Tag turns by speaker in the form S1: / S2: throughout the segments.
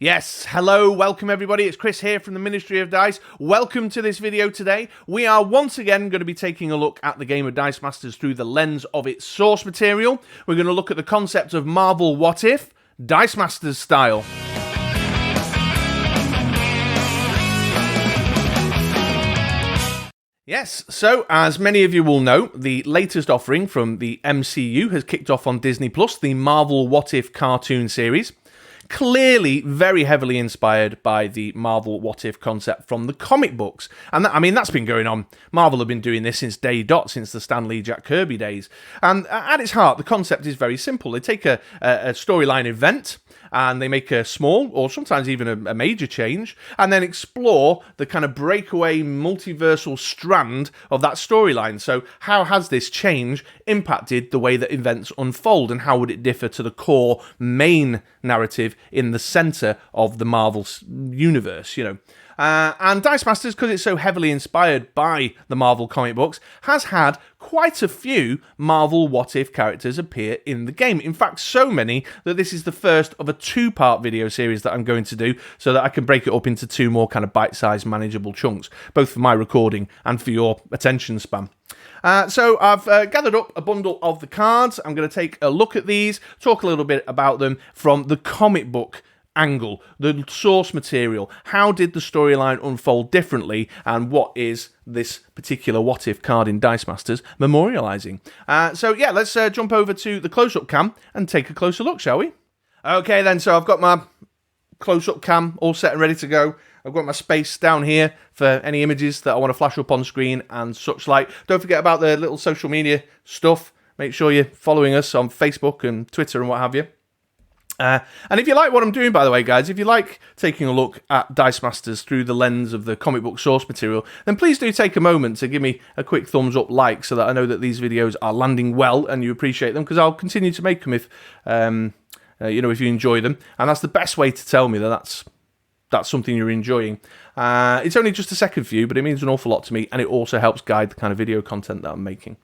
S1: Yes, hello, welcome everybody, it's Chris here from the Ministry of Dice. Welcome to this video today. We are once again going to be taking a look at the game of Dice Masters through the lens of its source material. We're going to look at the concept of Marvel What If, Dice Masters style. Yes, so as many of you will know, the latest offering from the MCU has kicked off on Disney+, the Marvel What If cartoon series. Clearly very heavily inspired by the Marvel What If concept from the comic books. And that's been going on. Marvel have been doing this since day dot, since the Stan Lee, Jack Kirby days. And at its heart, the concept is very simple. They take a storyline event, and they make a small, or sometimes even a major change, and then explore the kind of breakaway multiversal strand of that storyline. So how has this change impacted the way that events unfold, and how would it differ to the core main narrative in the centre of the Marvel universe, And Dice Masters, because it's so heavily inspired by the Marvel comic books, has had quite a few Marvel What If characters appear in the game. In fact, so many that this is the first of a two-part video series that I'm going to do so that I can break it up into two more kind of bite-sized manageable chunks, both for my recording and for your attention span. So I've gathered up a bundle of the cards. I'm going to take a look at these, talk a little bit about them from the comic book angle, the source material. How did the storyline unfold differently, and what is this particular What If card in Dice Masters memorialising? Let's jump over to the close-up cam and take a closer look, shall we? Okay then, so I've got my close-up cam all set and ready to go. I've got my space down here for any images that I want to flash up on screen and such like. Don't forget about the little social media stuff. Make sure you're following us on Facebook and Twitter and what have you. And if you like what I'm doing, by the way, guys, if you like taking a look at Dice Masters through the lens of the comic book source material, then please do take a moment to give me a quick thumbs up like so that I know that these videos are landing well and you appreciate them, because I'll continue to make them if you enjoy them. And that's the best way to tell me that that's something you're enjoying. It's only just a second view, but it means an awful lot to me, and it also helps guide the kind of video content that I'm making.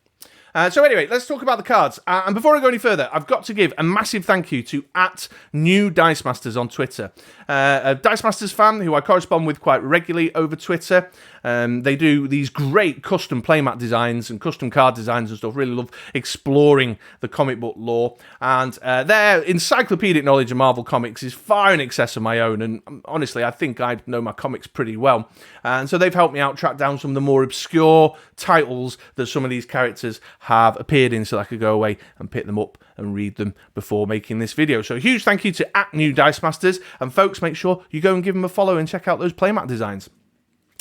S1: So anyway, let's talk about the cards. And before I go any further, I've got to give a massive thank you to @NewDiceMasters on Twitter. A Dice Masters fan who I correspond with quite regularly over Twitter. They do these great custom playmat designs and custom card designs and stuff. Really love exploring the comic book lore. And their encyclopedic knowledge of Marvel Comics is far in excess of my own. And honestly, I think I know my comics pretty well. And so they've helped me out track down some of the more obscure titles that some of these characters have appeared in, so that I could go away and pick them up and read them before making this video. So a huge thank you to @NewDiceMasters, and folks, make sure you go and give them a follow and check out those playmat designs.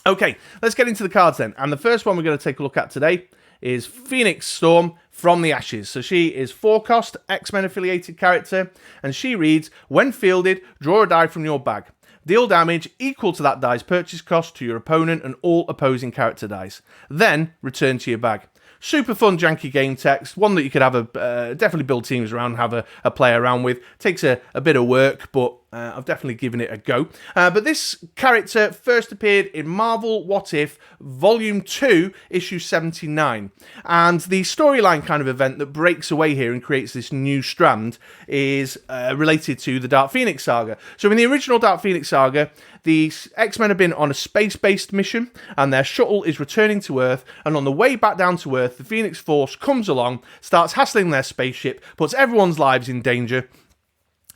S1: Okay, let's get into the cards then, and the first one we're going to take a look at today is Phoenix Storm from the Ashes. So she is 4-cost, X-Men affiliated character, and she reads, when fielded, draw a die from your bag. Deal damage equal to that die's purchase cost to your opponent and all opposing character dice. Then return to your bag. Super fun, janky game text. One that you could have definitely build teams around, have a play around with. Takes a bit of work, but I've definitely given it a go. But this character first appeared in Marvel What If Volume 2, Issue 79. And the storyline kind of event that breaks away here and creates this new strand is related to the Dark Phoenix saga. So in the original Dark Phoenix saga, the X-Men have been on a space-based mission, and their shuttle is returning to Earth, and on the way back down to Earth, the Phoenix Force comes along, starts hassling their spaceship, puts everyone's lives in danger,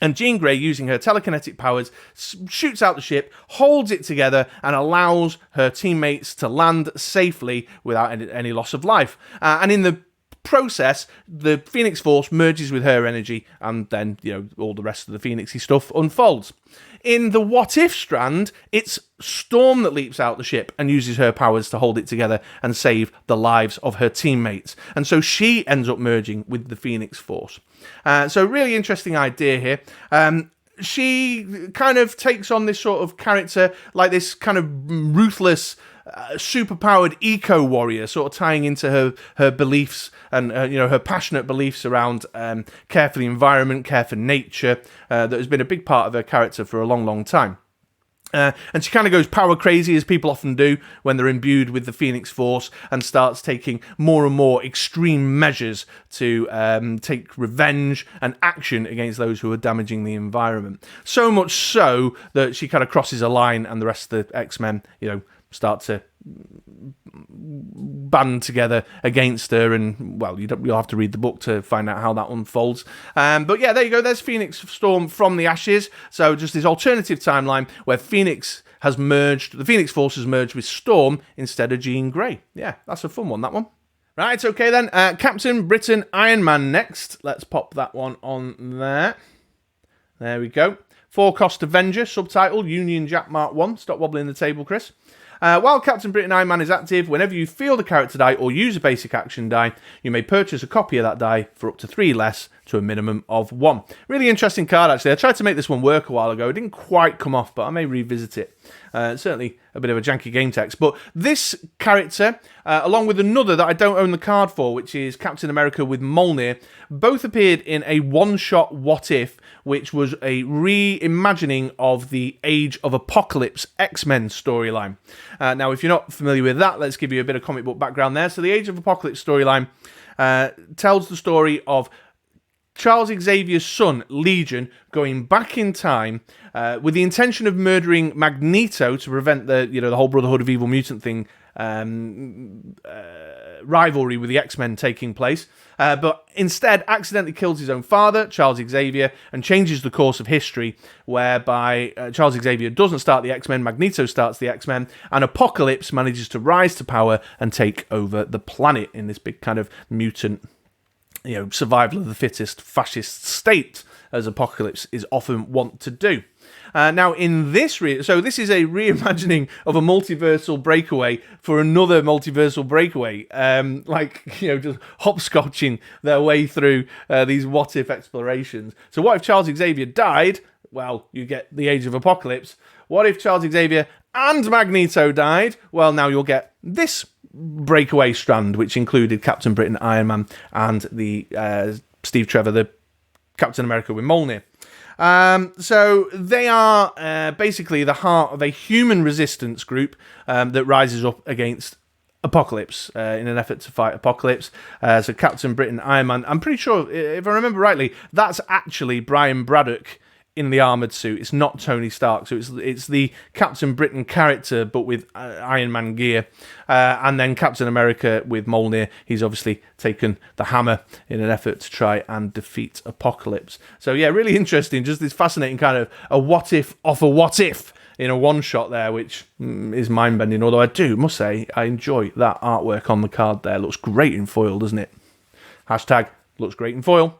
S1: and Jean Grey, using her telekinetic powers, shoots out the ship, holds it together, and allows her teammates to land safely without any loss of life. And in the process, the Phoenix Force merges with her energy, and then, all the rest of the Phoenixy stuff unfolds. In the What If strand, it's Storm that leaps out the ship and uses her powers to hold it together and save the lives of her teammates. And so she ends up merging with the Phoenix Force. So really interesting idea here. She kind of takes on this sort of character, like this kind of ruthless, superpowered eco-warrior, sort of tying into her beliefs and her passionate beliefs around care for the environment, care for nature, that has been a big part of her character for a long, long time. And she kind of goes power crazy, as people often do when they're imbued with the Phoenix Force, and starts taking more and more extreme measures to take revenge and action against those who are damaging the environment. So much so that she kind of crosses a line, and the rest of the X-Men, start to band together against her, and well, you'll have to read the book to find out how that unfolds. But yeah, there you go. There's Phoenix Storm from the Ashes. So just this alternative timeline where the Phoenix Force has merged with Storm instead of Jean Grey. Yeah, that's a fun one, that one. Right, okay then. Captain Britain Iron Man next. Let's pop that one on there. There we go. 4-cost Avenger, subtitle Union Jack Mark 1. Stop wobbling the table, Chris. While Captain Britain Iron Man is active, whenever you field a character die or use a basic action die, you may purchase a copy of that die for up to 3 less, to a minimum of 1. Really interesting card, actually. I tried to make this one work a while ago. It didn't quite come off, but I may revisit it. Certainly a bit of a janky game text. But this character, along with another that I don't own the card for, which is Captain America with Mjolnir, both appeared in a one-shot What If, which was a reimagining of the Age of Apocalypse X-Men storyline. Now, if you're not familiar with that, let's give you a bit of comic book background there. So the Age of Apocalypse storyline tells the story of Charles Xavier's son, Legion, going back in time with the intention of murdering Magneto to prevent the whole Brotherhood of Evil Mutant thing, rivalry with the X-Men taking place, but instead accidentally kills his own father, Charles Xavier, and changes the course of history, whereby Charles Xavier doesn't start the X-Men, Magneto starts the X-Men, and Apocalypse manages to rise to power and take over the planet in this big kind of mutant, survival of the fittest fascist state, as Apocalypse is often wont to do. Now, in this, so this is a reimagining of a multiversal breakaway for another multiversal breakaway, just hopscotching their way through these what-if explorations. So what if Charles Xavier died? Well, you get the Age of Apocalypse. What if Charles Xavier and Magneto died? Well, now you'll get this breakaway strand, which included Captain Britain, Iron Man, and the Steve Trevor, the Captain America with Mjolnir. So they are basically the heart of a human resistance group that rises up against Apocalypse in an effort to fight Apocalypse. So Captain Britain, Iron Man, I'm pretty sure, if I remember rightly, that's actually Brian Braddock in the armoured suit. It's not Tony Stark, so it's the Captain Britain character, but with Iron Man gear. And then Captain America with Mjolnir, he's obviously taken the hammer in an effort to try and defeat Apocalypse. So yeah, really interesting, just this fascinating kind of a what if off a what if in a one-shot there, which is mind-bending, although I must say, I enjoy that artwork on the card there. Looks great in foil, doesn't it? Hashtag looks great in foil.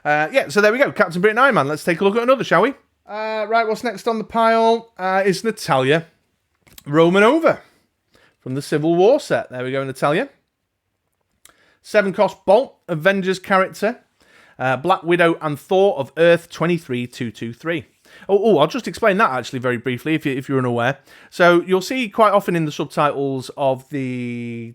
S1: So there we go. Captain Britain Iron Man. Let's take a look at another, shall we? Right, what's next on the pile is Natasha Romanova from the Civil War set. There we go, Natasha. 7-cost Bolt, Avengers character. Black Widow and Thor of Earth 23223. I'll just explain that actually very briefly if you're unaware. So you'll see quite often in the subtitles of the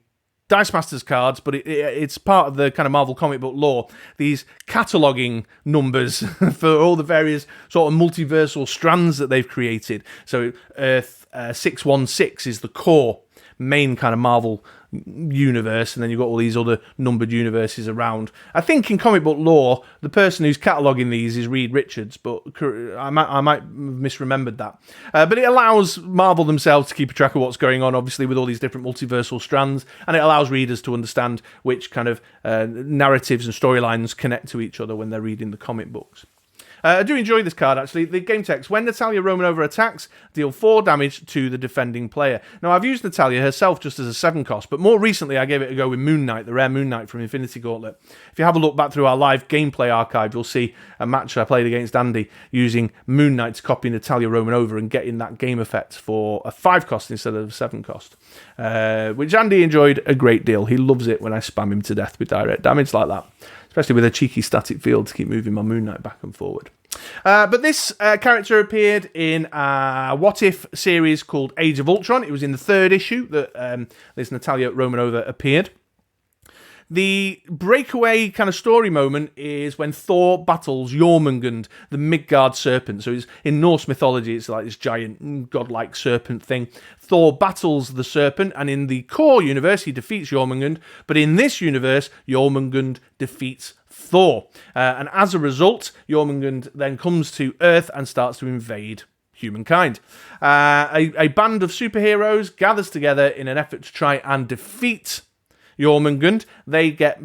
S1: Dice Masters cards, but it's part of the kind of Marvel comic book lore, these cataloguing numbers for all the various sort of multiversal strands that they've created. So Earth 616 is the core main kind of Marvel universe, and then you've got all these other numbered universes around. I think in comic book lore, the person who's cataloguing these is Reed Richards, but I might have misremembered that. But it allows Marvel themselves to keep a track of what's going on, obviously, with all these different multiversal strands, and it allows readers to understand which kind of narratives and storylines connect to each other when they're reading the comic books. I do enjoy this card, actually. The game text: when Natasha Romanova attacks, deal 4 damage to the defending player. Now, I've used Natasha herself just as a 7-cost, but more recently I gave it a go with Moon Knight, the rare Moon Knight from Infinity Gauntlet. If you have a look back through our live gameplay archive, you'll see a match I played against Andy using Moon Knight to copy Natasha Romanova and getting that game effect for a 5-cost instead of a 7-cost, which Andy enjoyed a great deal. He loves it when I spam him to death with direct damage like that, especially with a cheeky static field to keep moving my Moon Knight back and forward. But this character appeared in a What If series called Age of Ultron. It was in the 3rd issue that this Natasha Romanova appeared. The breakaway kind of story moment is when Thor battles Jormungand, the Midgard serpent. So in Norse mythology, it's like this giant godlike serpent thing. Thor battles the serpent, and in the core universe, he defeats Jormungand. But in this universe, Jormungand defeats Thor. And as a result, Jormungand then comes to Earth and starts to invade humankind. A band of superheroes gathers together in an effort to try and defeat Jormungand. They get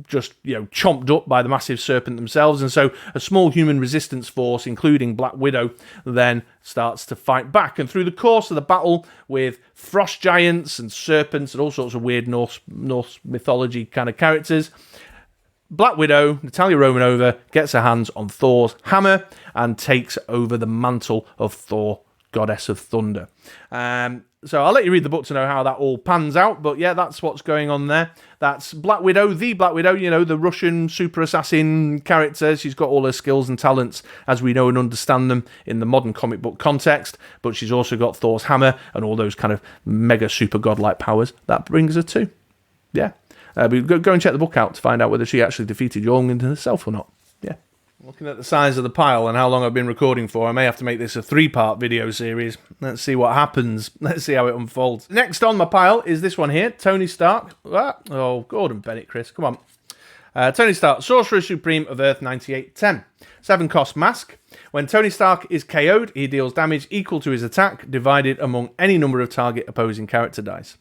S1: just, chomped up by the massive serpent themselves, and so a small human resistance force, including Black Widow, then starts to fight back. And through the course of the battle, with frost giants and serpents and all sorts of weird Norse mythology kind of characters, Black Widow, Natasha Romanova, gets her hands on Thor's hammer and takes over the mantle of Thor, Goddess of Thunder. So I'll let you read the book to know how that all pans out, but yeah, that's what's going on there. That's Black Widow, the Russian super assassin character. She's got all her skills and talents as we know and understand them in the modern comic book context, but she's also got Thor's hammer and all those kind of mega super godlike powers. That brings her to. Yeah. But go and check the book out to find out whether she actually defeated Jormungand herself or not. Yeah. Looking at the size of the pile and how long I've been recording for, I may have to make this a 3-part video series. Let's see what happens. Let's see how it unfolds. Next on my pile is this one here, Tony Stark. Oh, Gordon Bennett, Chris, come on. Tony Stark, Sorcerer Supreme of Earth 9810. 7-cost mask. When Tony Stark is KO'd, he deals damage equal to his attack, divided among any number of target opposing character dice.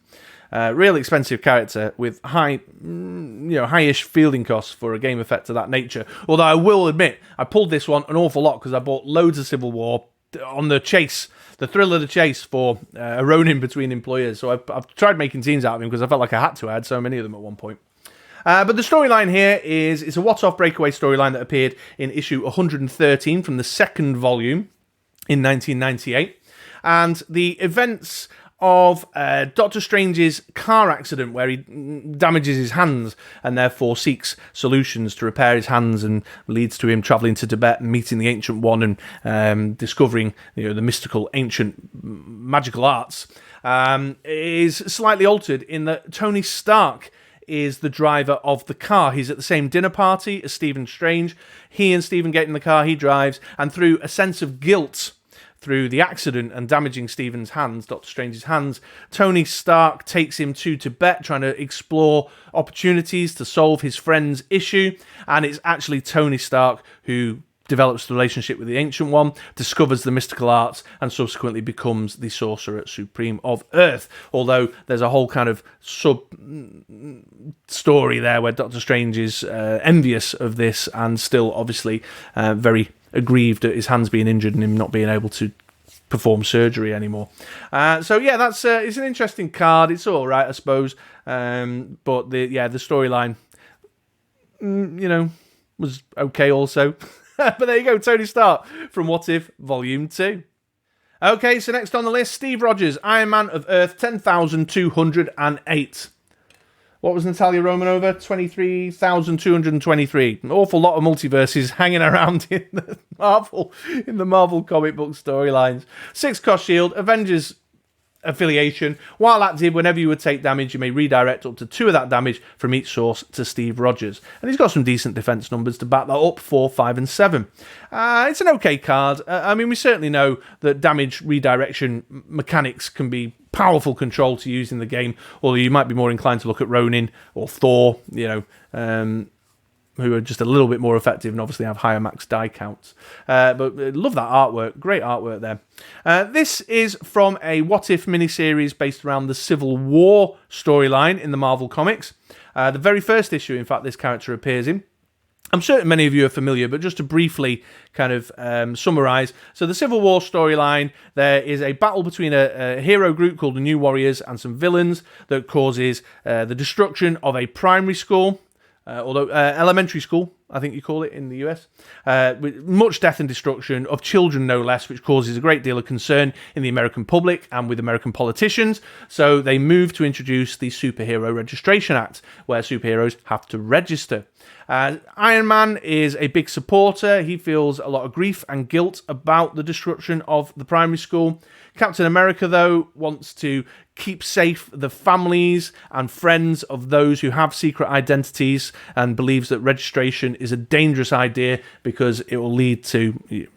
S1: Real expensive character with high-ish fielding costs for a game effect of that nature. Although I will admit, I pulled this one an awful lot because I bought loads of Civil War on the chase, the thrill of the chase for a Ronin between employers. So I've tried making teams out of him because I felt like I had to. I had so many of them at one point. But the storyline here it's a what-off breakaway storyline that appeared in issue 113 from the second volume in 1998. And the events of Doctor Strange's car accident where he damages his hands and therefore seeks solutions to repair his hands, and leads to him travelling to Tibet and meeting the Ancient One and discovering the mystical ancient magical arts, is slightly altered in that Tony Stark is the driver of the car. He's at the same dinner party as Stephen Strange. He and Stephen get in the car, he drives, and through a sense of guilt through the accident and damaging Stephen's hands, Doctor Strange's hands, Tony Stark takes him to Tibet, trying to explore opportunities to solve his friend's issue. And it's actually Tony Stark who develops the relationship with the Ancient One, discovers the mystical arts, and subsequently becomes the Sorcerer Supreme of Earth. Although there's a whole kind of sub-story there where Doctor Strange is envious of this and still obviously very aggrieved at his hands being injured and him not being able to perform surgery anymore. So yeah, that's it's an interesting card. It's all right, I suppose. But the storyline, was okay also. But there you go, Tony Stark from What If Volume 2. Okay, so next on the list, Steve Rogers, Iron Man of Earth 10,208. What was Natasha Romanova? 23,223. An awful lot of multiverses hanging around in the Marvel comic book storylines. 6-cost shield, Avengers affiliation. While active, whenever you would take damage, you may redirect up to 2 of that damage from each source to Steve Rogers. And he's got some decent defense numbers to back that up, 4, 5, and 7. It's an okay card. We certainly know that damage redirection mechanics can be powerful control to use in the game, although you might be more inclined to look at Ronin or Thor, who are just a little bit more effective and obviously have higher max die counts. But love that artwork. Great artwork there. This is from a What If miniseries based around the Civil War storyline in the Marvel Comics. The very first issue, in fact, this character appears in. I'm certain many of you are familiar, but just to briefly kind of summarise. So the Civil War storyline, there is a battle between a hero group called the New Warriors and some villains that causes the destruction of a primary school, elementary school, I think you call it in the US. With much death and destruction of children, no less, which causes a great deal of concern in the American public and with American politicians. So they moved to introduce the Superhero Registration Act, where superheroes have to register. Iron Man is a big supporter. He feels a lot of grief and guilt about the destruction of the primary school. Captain America, though, wants to keep safe the families and friends of those who have secret identities and believes that registration is a dangerous idea because it will lead to,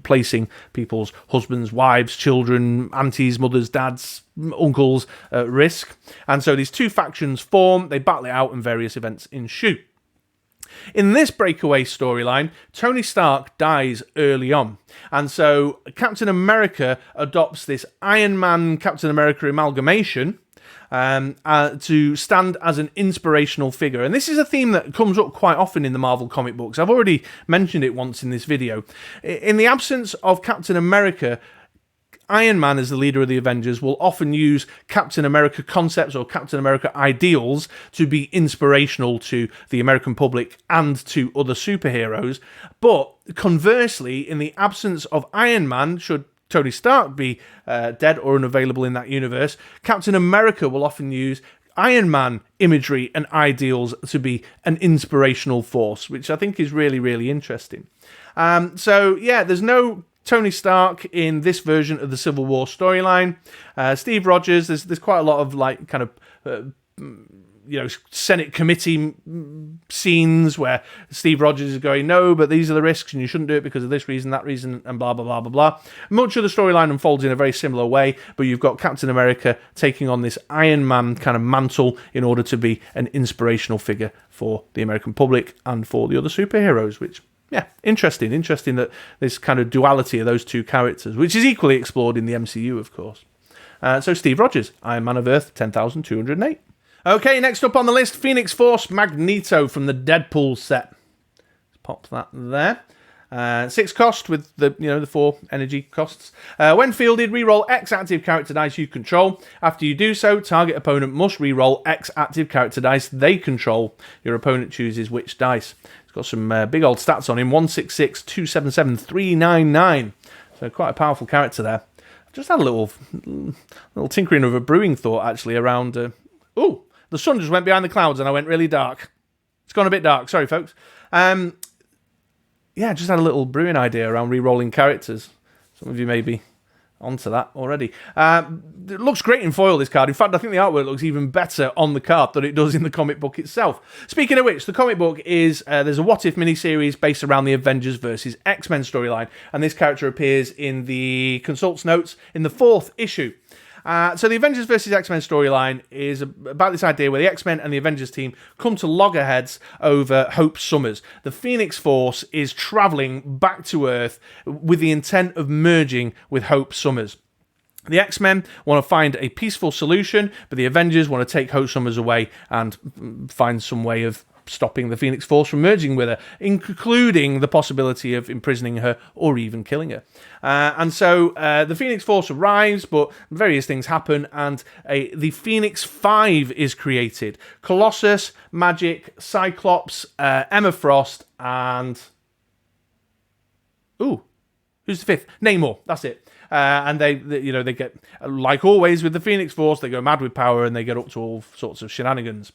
S1: placing people's husbands, wives, children, aunties, mothers, dads, uncles at risk. And so these two factions form, they battle it out, and various events ensue. In this breakaway storyline, Tony Stark dies early on, and so Captain America adopts this Iron Man Captain America amalgamation to stand as an inspirational figure. And this is a theme that comes up quite often in the Marvel comic books. I've already mentioned it once in this video. In the absence of Captain America, Iron Man, as the leader of the Avengers, will often use Captain America concepts or Captain America ideals to be inspirational to the American public and to other superheroes. But conversely, in the absence of Iron Man, should Tony Stark be dead or unavailable in that universe, Captain America will often use Iron Man imagery and ideals to be an inspirational force, which I think is really, really interesting. There's no Tony Stark in this version of the Civil War storyline. Steve Rogers, there's quite a lot of Senate committee scenes where Steve Rogers is going, no, but these are the risks and you shouldn't do it because of this reason, that reason, and blah, blah, blah, blah, blah. Much of the storyline unfolds in a very similar way, but you've got Captain America taking on this Iron Man kind of mantle in order to be an inspirational figure for the American public and for the other superheroes, which, yeah, interesting that this kind of duality of those two characters, which is equally explored in the MCU, of course. So Steve Rogers, Iron Man of Earth 10,208. Okay, next up on the list, Phoenix Force Magneto from the Deadpool set. Let's pop that there. 6 cost with the 4 energy costs. When fielded, reroll X active character dice you control. After you do so, target opponent must reroll X active character dice they control. Your opponent chooses which dice. It's got some big old stats on him. 166, 277, 399. So quite a powerful character there. I just had a little tinkering of a brewing thought actually around. The sun just went behind the clouds and I went really dark. It's gone a bit dark. Sorry, folks. Just had a little brewing idea around re-rolling characters. Some of you may be onto that already. It looks great in foil, this card. In fact, I think the artwork looks even better on the card than it does in the comic book itself. Speaking of which, the comic book is, there's a What If miniseries based around the Avengers versus X-Men storyline, and this character appears in the Consult's notes in the 4th issue. So the Avengers vs. X-Men storyline is about this idea where the X-Men and the Avengers team come to loggerheads over Hope Summers. The Phoenix Force is travelling back to Earth with the intent of merging with Hope Summers. The X-Men want to find a peaceful solution, but the Avengers want to take Hope Summers away and find some way of stopping the Phoenix Force from merging with her, including the possibility of imprisoning her or even killing her. So the Phoenix Force arrives, but various things happen, and the Phoenix 5 is created. Colossus, Magic, Cyclops, Emma Frost, and... who's the 5th? Namor, that's it. And they get, like always with the Phoenix Force, they go mad with power and they get up to all sorts of shenanigans.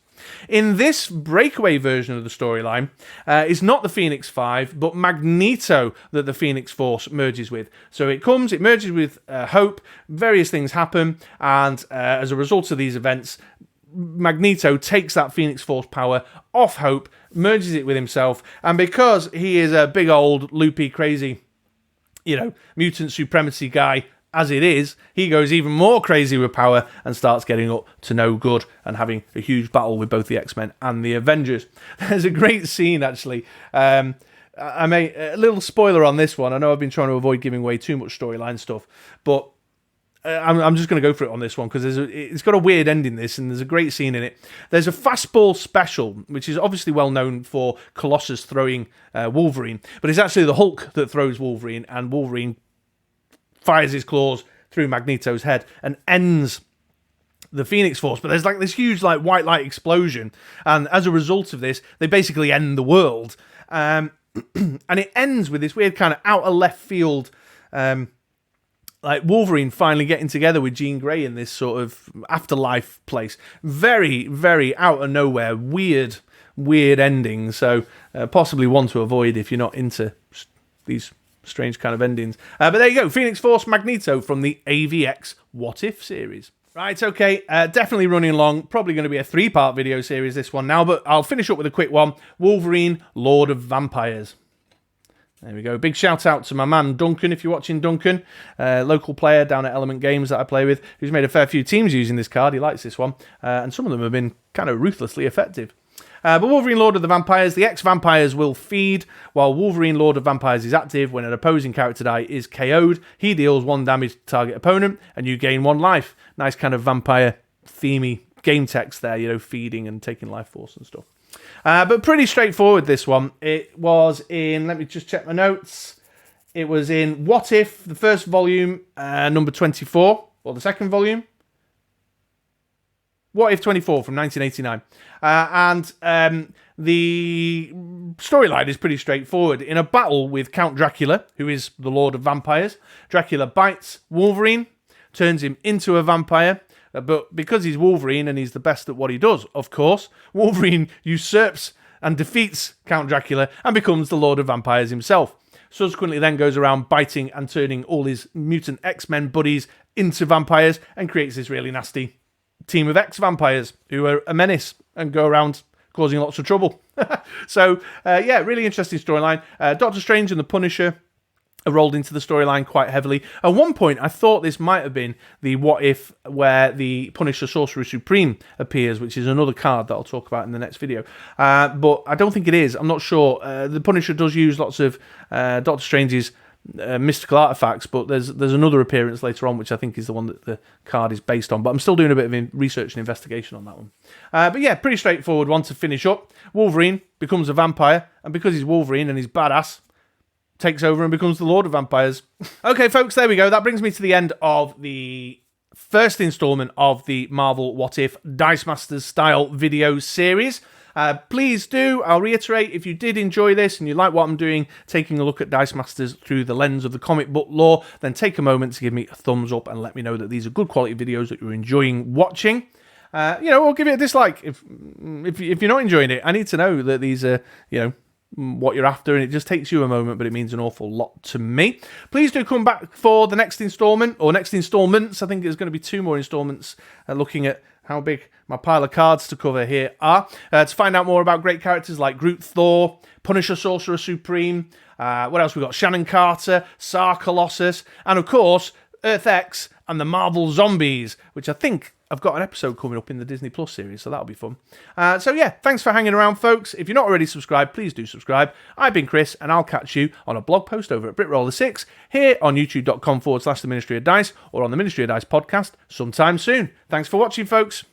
S1: In this breakaway version of the storyline, it's not the Phoenix 5, but Magneto that the Phoenix Force merges with. So it merges with Hope, various things happen, and as a result of these events, Magneto takes that Phoenix Force power off Hope, merges it with himself, and because he is a big old loopy crazy mutant supremacy guy as it is, he goes even more crazy with power and starts getting up to no good and having a huge battle with both the X-Men and the Avengers. There's a great scene, actually. I made a little spoiler on this one. I know I've been trying to avoid giving away too much storyline stuff, but I'm just going to go for it on this one because it's got a weird ending, this, and there's a great scene in it. There's a fastball special, which is obviously well known for Colossus throwing Wolverine, but it's actually the Hulk that throws Wolverine, and Wolverine fires his claws through Magneto's head and ends the Phoenix Force, but there's like this huge like white light explosion, and as a result of this, they basically end the world. And it ends with this weird kind of out of left field, like Wolverine finally getting together with Jean Grey in this sort of afterlife place. Very, very out of nowhere, weird ending. So possibly one to avoid if you're not into these strange kind of endings. But there you go, Phoenix Force Magneto from the AVX What If series. Right, okay, definitely running long. Probably going to be a 3-part video series, this one now, but I'll finish up with a quick one. Wolverine, Lord of Vampires. There we go. Big shout out to my man Duncan, if you're watching, Duncan. Local player down at Element Games that I play with, who's made a fair few teams using this card. He likes this one. And some of them have been kind of ruthlessly effective. But Wolverine Lord of the Vampires, the X-Vampires will feed while Wolverine Lord of Vampires is active. When an opposing character die is KO'd, he deals 1 damage to target opponent, and you gain 1 life. Nice kind of vampire-themey game text there, you know, feeding and taking life force and stuff. But pretty straightforward, this one. It was in, let me just check my notes. It was in What If, the first volume, number 24, or the second volume. What If 24 from 1989. And the storyline is pretty straightforward. In a battle with Count Dracula, who is the Lord of Vampires, Dracula bites Wolverine, turns him into a vampire. But because he's Wolverine and he's the best at what he does, of course, Wolverine usurps and defeats Count Dracula and becomes the Lord of Vampires himself. Subsequently then goes around biting and turning all his mutant X-Men buddies into vampires and creates this really nasty team of X-Vampires who are a menace and go around causing lots of trouble. So, yeah, really interesting storyline. Doctor Strange and the Punisher are rolled into the storyline quite heavily. At one point, I thought this might have been the What If where the Punisher Sorcerer Supreme appears, which is another card that I'll talk about in the next video. But I don't think it is. I'm not sure. The Punisher does use lots of Doctor Strange's mystical artifacts, but there's another appearance later on, which I think is the one that the card is based on. But I'm still doing a bit of research and investigation on that one. But yeah, pretty straightforward one to finish up. Wolverine becomes a vampire, and because he's Wolverine and he's badass, takes over and becomes the Lord of Vampires. Okay, folks, there we go. That brings me to the end of the first installment of the Marvel What If Dice Masters style video series. Please do, I'll reiterate, if you did enjoy this and you like what I'm doing, taking a look at Dice Masters through the lens of the comic book lore, then take a moment to give me a thumbs up and let me know that these are good quality videos that you're enjoying watching. Or give it a dislike if you're not enjoying it. I need to know that these are, what you're after, and it just takes you a moment, but it means an awful lot to me. Please do come back for the next installment, or next installments. I think there's going to be 2 more installments looking at how big my pile of cards to cover here are. To find out more about great characters like Groot, Thor, Punisher, Sorcerer Supreme, what else we got? Shannon Carter, Sar Colossus, and of course, Earth X and the Marvel Zombies, which I think I've got an episode coming up in the Disney Plus series, so that'll be fun. So yeah, thanks for hanging around, folks. If you're not already subscribed, please do subscribe. I've been Chris, and I'll catch you on a blog post over at BritRoller6, here on youtube.com/The Ministry of Dice, or on the Ministry of Dice podcast sometime soon. Thanks for watching, folks.